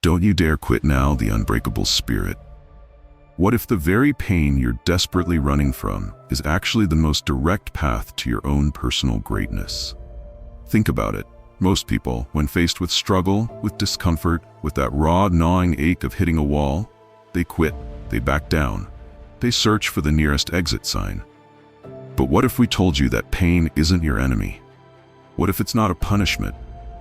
Don't you dare quit now, the unbreakable spirit. What if the very pain you're desperately running from is actually the most direct path to your own personal greatness? Think about it. Most people, when faced with struggle, with discomfort, with that raw, gnawing ache of hitting a wall, they quit, they back down, they search for the nearest exit sign. But what if we told you that pain isn't your enemy? What if it's not a punishment,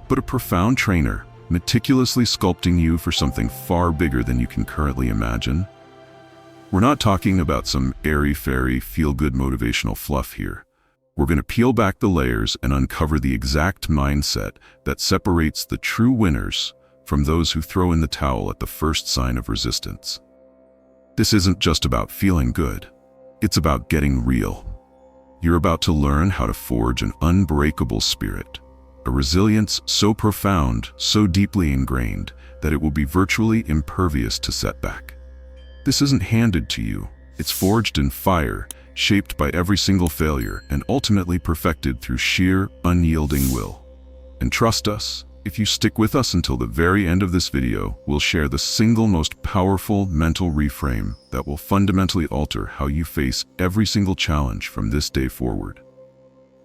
but a profound trainer, meticulously sculpting you for something far bigger than you can currently imagine? We're not talking about some airy-fairy, feel-good motivational fluff here. We're going to peel back the layers and uncover the exact mindset that separates the true winners from those who throw in the towel at the first sign of resistance. This isn't just about feeling good. It's about getting real. You're about to learn how to forge an unbreakable spirit, a resilience so profound, so deeply ingrained, that it will be virtually impervious to setback. This isn't handed to you. It's forged in fire, shaped by every single failure, and ultimately perfected through sheer, unyielding will. And trust us, if you stick with us until the very end of this video, we'll share the single most powerful mental reframe that will fundamentally alter how you face every single challenge from this day forward.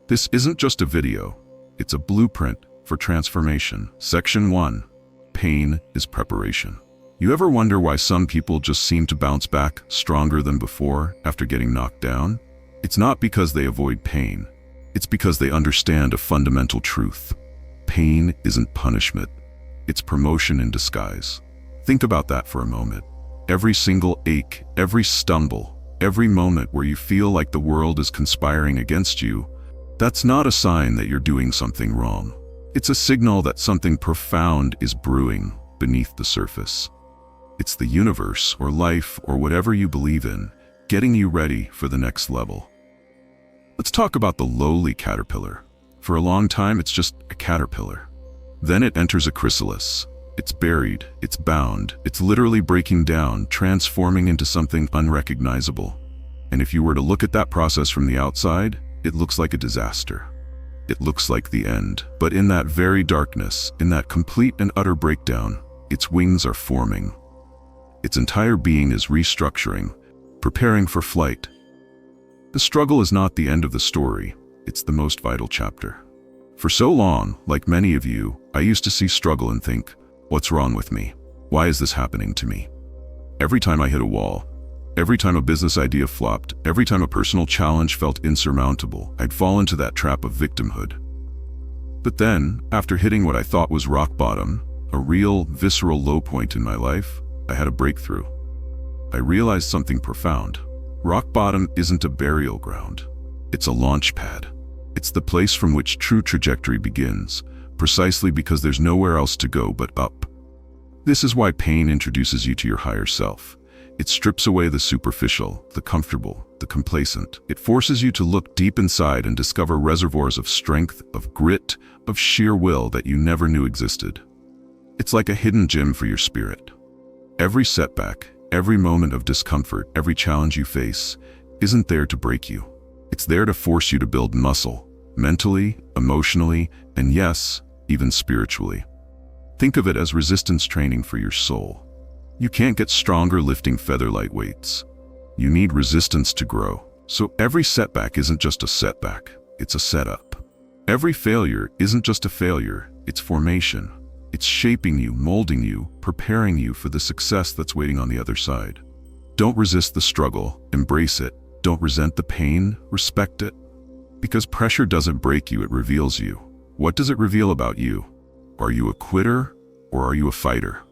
This isn't just a video, it's a blueprint for transformation. Section 1. Pain is preparation. You ever wonder why some people just seem to bounce back stronger than before after getting knocked down? It's not because they avoid pain. It's because they understand a fundamental truth. Pain isn't punishment. It's promotion in disguise. Think about that for a moment. Every single ache, every stumble, every moment where you feel like the world is conspiring against you, that's not a sign that you're doing something wrong. It's a signal that something profound is brewing beneath the surface. It's the universe, or life, or whatever you believe in, getting you ready for the next level. Let's talk about the lowly caterpillar. For a long time, it's just a caterpillar. Then it enters a chrysalis. It's buried, it's bound, it's literally breaking down, transforming into something unrecognizable. And if you were to look at that process from the outside, it looks like a disaster. It looks like the end. But in that very darkness, in that complete and utter breakdown, its wings are forming. Its entire being is restructuring, preparing for flight. The struggle is not the end of the story, it's the most vital chapter. For so long, like many of you, I used to see struggle and think, what's wrong with me? Why is this happening to me? Every time I hit a wall, every time a business idea flopped, every time a personal challenge felt insurmountable, I'd fall into that trap of victimhood. But then, after hitting what I thought was rock bottom, a real, visceral low point in my life, I had a breakthrough. I realized something profound. Rock bottom isn't a burial ground. It's a launch pad. It's the place from which true trajectory begins, precisely because there's nowhere else to go but up. This is why pain introduces you to your higher self. It strips away the superficial, the comfortable, the complacent. It forces you to look deep inside and discover reservoirs of strength, of grit, of sheer will that you never knew existed. It's like a hidden gem for your spirit. Every setback, every moment of discomfort, every challenge you face isn't there to break you. It's there to force you to build muscle, mentally, emotionally, and yes, even spiritually. Think of it as resistance training for your soul. You can't get stronger lifting feather-light weights. You need resistance to grow. So every setback isn't just a setback, it's a setup. Every failure isn't just a failure, it's formation. It's shaping you, molding you, preparing you for the success that's waiting on the other side. Don't resist the struggle, embrace it. Don't resent the pain, respect it. Because pressure doesn't break you, it reveals you. What does it reveal about you? Are you a quitter or are you a fighter?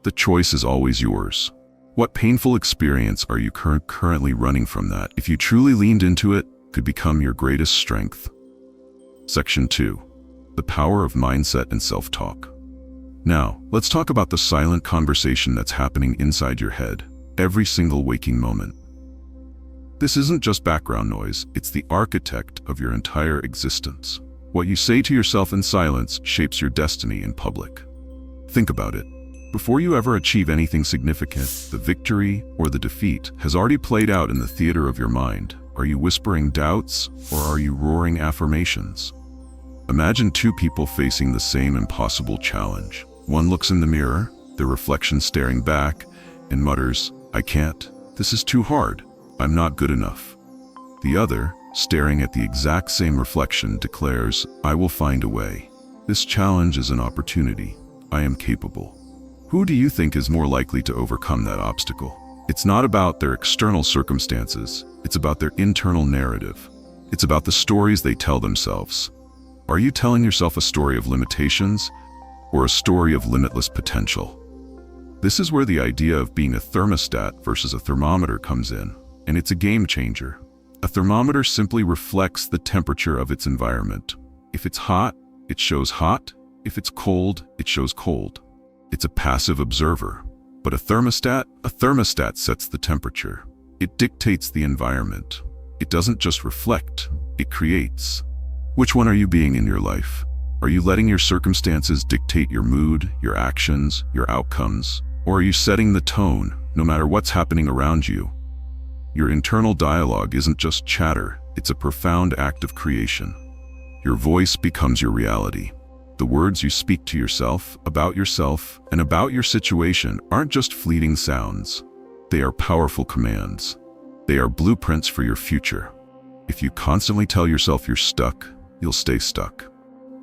The choice is always yours. What painful experience are you currently running from that, if you truly leaned into it, could become your greatest strength? Section 2. The power of mindset and self-talk. Now, let's talk about the silent conversation that's happening inside your head, every single waking moment. This isn't just background noise, it's the architect of your entire existence. What you say to yourself in silence shapes your destiny in public. Think about it. Before you ever achieve anything significant, the victory or the defeat has already played out in the theater of your mind. Are you whispering doubts or are you roaring affirmations? Imagine two people facing the same impossible challenge. One looks in the mirror, their reflection staring back, and mutters, "I can't. This is too hard. I'm not good enough." The other, staring at the exact same reflection, declares, "I will find a way. This challenge is an opportunity. I am capable." Who do you think is more likely to overcome that obstacle? It's not about their external circumstances. It's about their internal narrative. It's about the stories they tell themselves. Are you telling yourself a story of limitations or a story of limitless potential? This is where the idea of being a thermostat versus a thermometer comes in, and it's a game changer. A thermometer simply reflects the temperature of its environment. If it's hot, it shows hot. If it's cold, it shows cold. It's a passive observer. But a thermostat sets the temperature. It dictates the environment. It doesn't just reflect, it creates. Which one are you being in your life? Are you letting your circumstances dictate your mood, your actions, your outcomes? Or are you setting the tone, no matter what's happening around you? Your internal dialogue isn't just chatter, it's a profound act of creation. Your voice becomes your reality. The words you speak to yourself, and about your situation aren't just fleeting sounds. They are powerful commands. They are blueprints for your future. If you constantly tell yourself you're stuck, you'll stay stuck.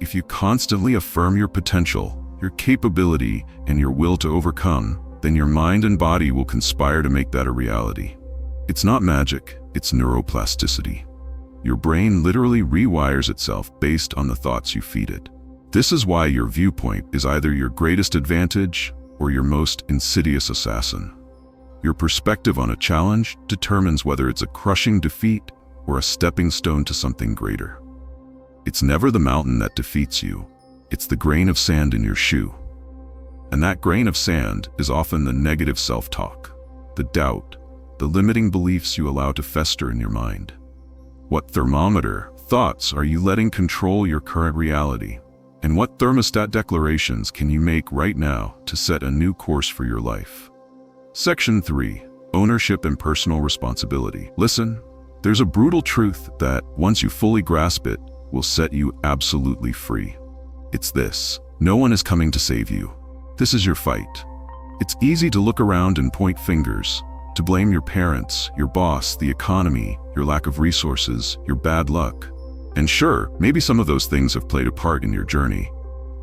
If you constantly affirm your potential, your capability, and your will to overcome, then your mind and body will conspire to make that a reality. It's not magic, it's neuroplasticity. Your brain literally rewires itself based on the thoughts you feed it. This is why your viewpoint is either your greatest advantage or your most insidious assassin. Your perspective on a challenge determines whether it's a crushing defeat or a stepping stone to something greater. It's never the mountain that defeats you, it's the grain of sand in your shoe. And that grain of sand is often the negative self-talk, the doubt, the limiting beliefs you allow to fester in your mind. What thermometer thoughts are you letting control your current reality? And what thermostat declarations can you make right now to set a new course for your life? Section 3. Ownership and personal responsibility. Listen, there's a brutal truth that, once you fully grasp it, will set you absolutely free. It's this: no one is coming to save you. This is your fight. It's easy to look around and point fingers, to blame your parents, your boss, the economy, your lack of resources, your bad luck. And sure, maybe some of those things have played a part in your journey.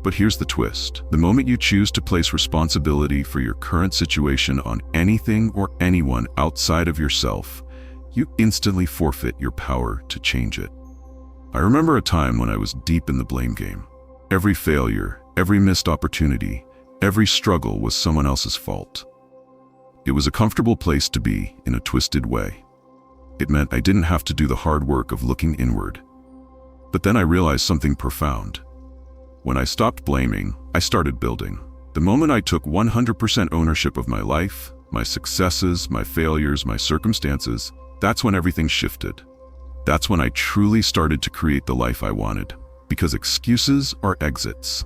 But here's the twist. The moment you choose to place responsibility for your current situation on anything or anyone outside of yourself, you instantly forfeit your power to change it. I remember a time when I was deep in the blame game. Every failure, every missed opportunity, every struggle was someone else's fault. It was a comfortable place to be, in a twisted way. It meant I didn't have to do the hard work of looking inward. But then I realized something profound. When I stopped blaming, I started building. The moment I took 100% ownership of my life, my successes, my failures, my circumstances, that's when everything shifted. That's when I truly started to create the life I wanted. Because excuses are exits.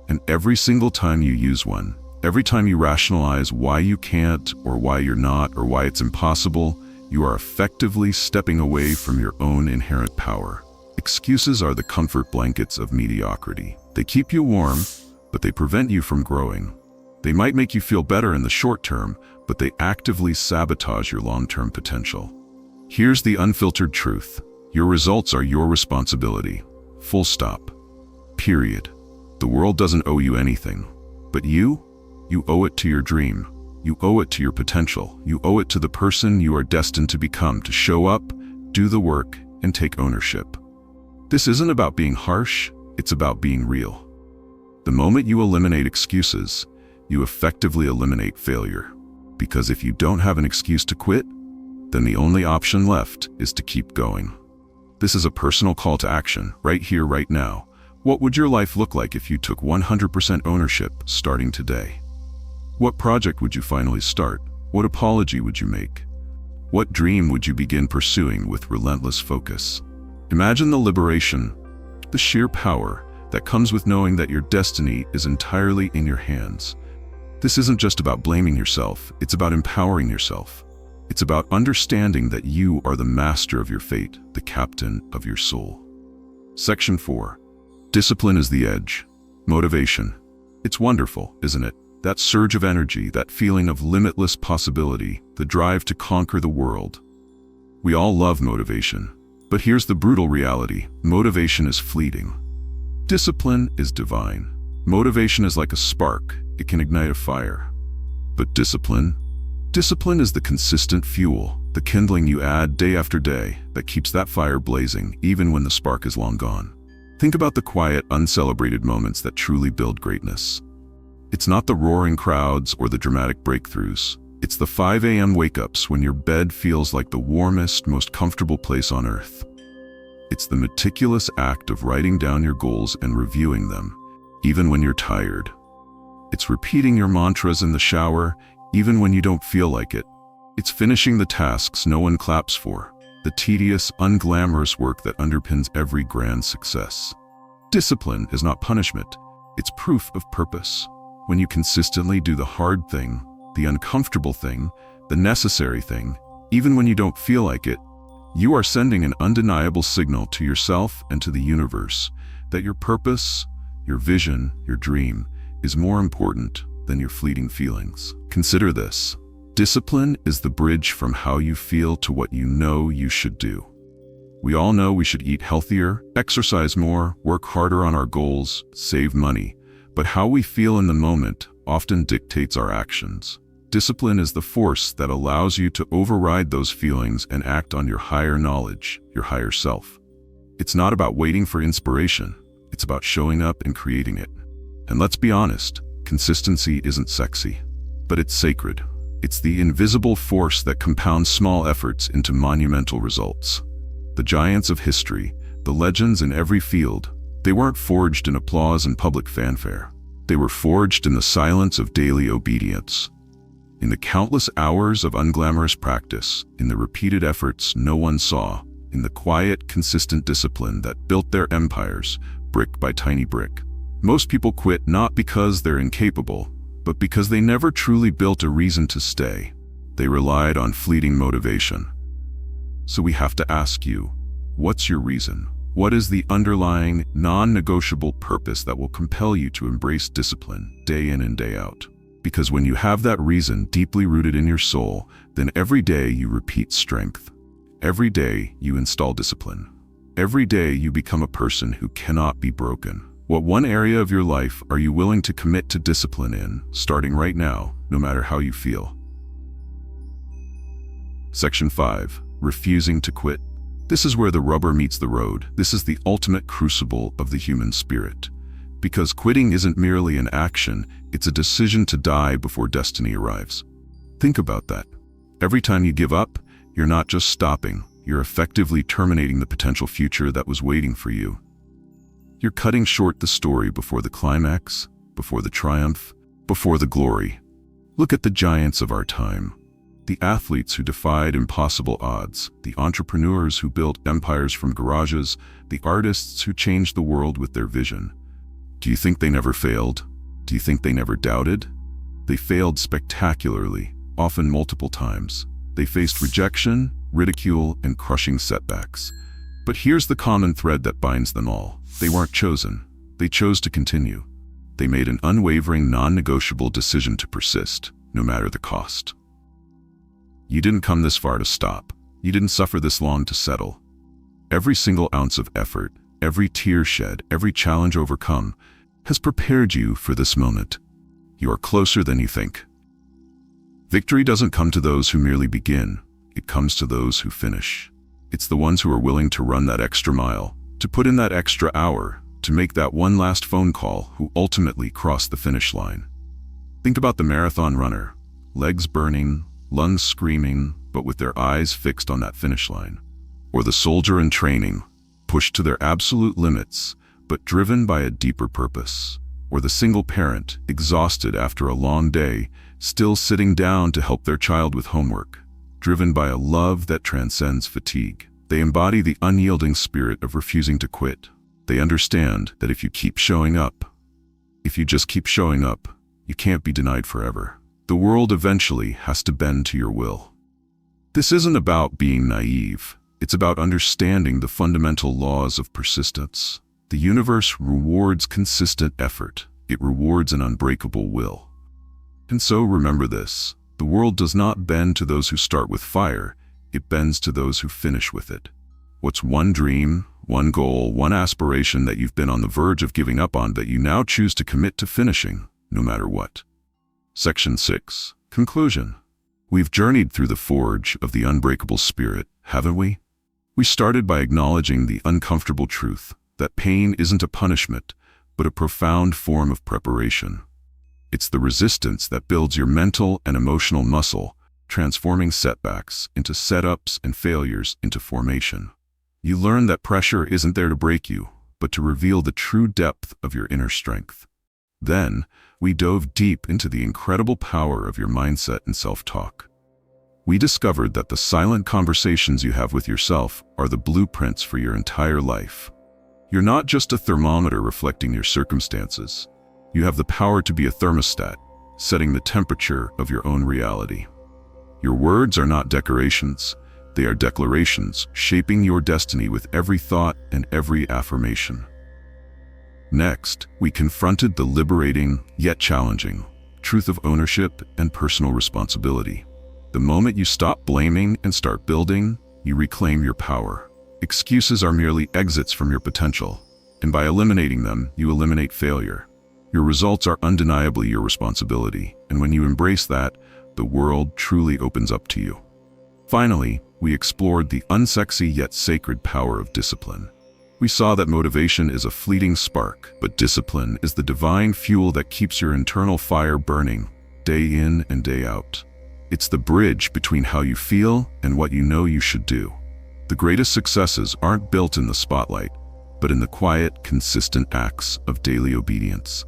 And every single time you use one, every time you rationalize why you can't, or why you're not, or why it's impossible, you are effectively stepping away from your own inherent power. Excuses are the comfort blankets of mediocrity. They keep you warm, but they prevent you from growing. They might make you feel better in the short term, but they actively sabotage your long-term potential. Here's the unfiltered truth. Your results are your responsibility. Full stop. Period. The world doesn't owe you anything. But you owe it to your dream. You owe it to your potential. You owe it to the person you are destined to become, to show up, do the work, and take ownership. This isn't about being harsh, it's about being real. The moment you eliminate excuses, you effectively eliminate failure. Because if you don't have an excuse to quit, then the only option left is to keep going. This is a personal call to action, right here, right now. What would your life look like if you took 100% ownership starting today? What project would you finally start? What apology would you make? What dream would you begin pursuing with relentless focus? Imagine the liberation, the sheer power that comes with knowing that your destiny is entirely in your hands. This isn't just about blaming yourself, it's about empowering yourself. It's about understanding that you are the master of your fate, the captain of your soul. Section 4. Discipline is the edge. Motivation. It's wonderful, isn't it? That surge of energy, that feeling of limitless possibility, the drive to conquer the world. We all love motivation, but here's the brutal reality. Motivation is fleeting. Discipline is divine. Motivation is like a spark. It can ignite a fire. But discipline is the consistent fuel, the kindling you add day after day that keeps that fire blazing even when the spark is long gone. Think about the quiet, uncelebrated moments that truly build greatness. It's not the roaring crowds or the dramatic breakthroughs. It's the 5 a.m. wake-ups when your bed feels like the warmest, most comfortable place on earth. It's the meticulous act of writing down your goals and reviewing them, even when you're tired. It's repeating your mantras in the shower, even when you don't feel like it. It's finishing the tasks no one claps for, the tedious, unglamorous work that underpins every grand success. Discipline is not punishment. It's proof of purpose. When you consistently do the hard thing, the uncomfortable thing, the necessary thing, even when you don't feel like it, you are sending an undeniable signal to yourself and to the universe that your purpose, your vision, your dream is more important than your fleeting feelings. Consider this. Discipline is the bridge from how you feel to what you know you should do. We all know we should eat healthier, exercise more, work harder on our goals, save money. But how we feel in the moment often dictates our actions. Discipline is the force that allows you to override those feelings and act on your higher knowledge, your higher self. It's not about waiting for inspiration. It's about showing up and creating it. And let's be honest, consistency isn't sexy, but it's sacred. It's the invisible force that compounds small efforts into monumental results. The giants of history, the legends in every field, they weren't forged in applause and public fanfare. They were forged in the silence of daily obedience, in the countless hours of unglamorous practice, in the repeated efforts no one saw, in the quiet, consistent discipline that built their empires, brick by tiny brick. Most people quit not because they're incapable, but because they never truly built a reason to stay. They relied on fleeting motivation. So we have to ask you, what's your reason? What is the underlying, non-negotiable purpose that will compel you to embrace discipline day in and day out? Because when you have that reason deeply rooted in your soul, then every day you repeat strength. Every day you install discipline. Every day you become a person who cannot be broken. What one area of your life are you willing to commit to discipline in, starting right now, no matter how you feel? Section 5. Refusing to quit. This is where the rubber meets the road. This is the ultimate crucible of the human spirit. Because quitting isn't merely an action, it's a decision to die before destiny arrives. Think about that. Every time you give up, you're not just stopping, you're effectively terminating the potential future that was waiting for you. You're cutting short the story before the climax, before the triumph, before the glory. Look at the giants of our time. The athletes who defied impossible odds, the entrepreneurs who built empires from garages, the artists who changed the world with their vision. Do you think they never failed? Do you think they never doubted? They failed spectacularly, often multiple times. They faced rejection, ridicule, and crushing setbacks. But here's the common thread that binds them all. They weren't chosen. They chose to continue. They made an unwavering, non-negotiable decision to persist, no matter the cost. You didn't come this far to stop. You didn't suffer this long to settle. Every single ounce of effort, every tear shed, every challenge overcome has prepared you for this moment. You are closer than you think. Victory doesn't come to those who merely begin. It comes to those who finish. It's the ones who are willing to run that extra mile, to put in that extra hour, to make that one last phone call, who ultimately cross the finish line. Think about the marathon runner, legs burning, lungs screaming, but with their eyes fixed on that finish line. Or the soldier in training, pushed to their absolute limits, but driven by a deeper purpose. Or the single parent, exhausted after a long day, still sitting down to help their child with homework, driven by a love that transcends fatigue. They embody the unyielding spirit of refusing to quit. They understand that if you keep showing up, if you just keep showing up, you can't be denied forever. The world eventually has to bend to your will. This isn't about being naive. It's about understanding the fundamental laws of persistence. The universe rewards consistent effort. It rewards an unbreakable will. And so remember this: the world does not bend to those who start with fire, it bends to those who finish with it. What's one dream, one goal, one aspiration that you've been on the verge of giving up on that you now choose to commit to finishing, no matter what? Section 6. Conclusion. We've journeyed through the forge of the unbreakable spirit, haven't we? We started by acknowledging the uncomfortable truth that pain isn't a punishment, but a profound form of preparation. It's the resistance that builds your mental and emotional muscle, transforming setbacks into setups and failures into formation. You learn that pressure isn't there to break you, but to reveal the true depth of your inner strength. Then, we dove deep into the incredible power of your mindset and self-talk. We discovered that the silent conversations you have with yourself are the blueprints for your entire life. You're not just a thermometer reflecting your circumstances. You have the power to be a thermostat, setting the temperature of your own reality. Your words are not decorations, they are declarations, shaping your destiny with every thought and every affirmation. Next, we confronted the liberating, yet challenging, truth of ownership and personal responsibility. The moment you stop blaming and start building, you reclaim your power. Excuses are merely exits from your potential, and by eliminating them, you eliminate failure. Your results are undeniably your responsibility, and when you embrace that, the world truly opens up to you. Finally, we explored the unsexy yet sacred power of discipline. We saw that motivation is a fleeting spark, but discipline is the divine fuel that keeps your internal fire burning, day in and day out. It's the bridge between how you feel and what you know you should do. The greatest successes aren't built in the spotlight, but in the quiet, consistent acts of daily obedience.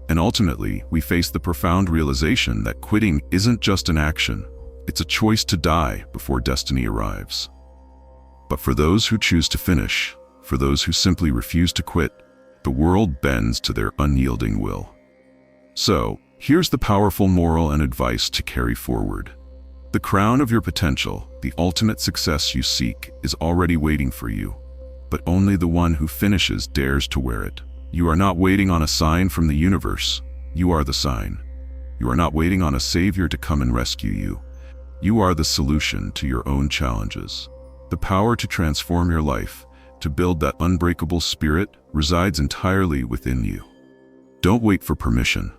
And ultimately, we face the profound realization that quitting isn't just an action, it's a choice to die before destiny arrives. But for those who choose to finish, for those who simply refuse to quit, the world bends to their unyielding will. So, here's the powerful moral and advice to carry forward. The crown of your potential, the ultimate success you seek, is already waiting for you, but only the one who finishes dares to wear it. You are not waiting on a sign from the universe, you are the sign. You are not waiting on a savior to come and rescue you. You are the solution to your own challenges. The power to transform your life, to build that unbreakable spirit, resides entirely within you. Don't wait for permission.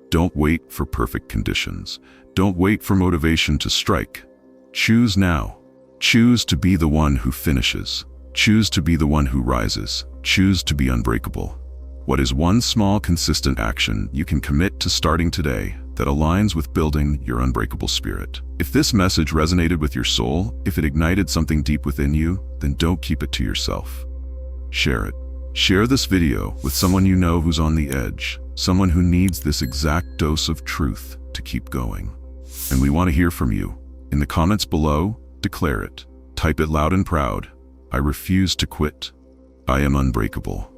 Don't wait for perfect conditions. Don't wait for motivation to strike. Choose now. Choose to be the one who finishes. Choose to be the one who rises. Choose to be unbreakable. What is one small, consistent action you can commit to starting today that aligns with building your unbreakable spirit? If this message resonated with your soul, if it ignited something deep within you, then don't keep it to yourself. Share it. Share this video with someone you know who's on the edge, someone who needs this exact dose of truth to keep going. And we want to hear from you. In the comments below, declare it. Type it loud and proud. I refuse to quit. I am unbreakable.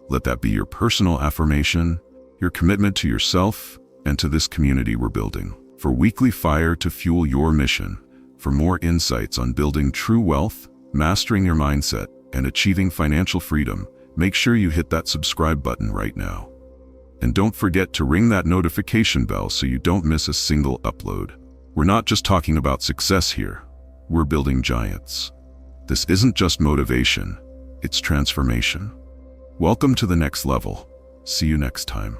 Let that be your personal affirmation, your commitment to yourself and to this community we're building. For weekly fire to fuel your mission, for more insights on building true wealth, mastering your mindset, and achieving financial freedom, make sure you hit that subscribe button right now. And don't forget to ring that notification bell so you don't miss a single upload. We're not just talking about success here, we're building giants. This isn't just motivation, it's transformation. Welcome to the next level. See you next time.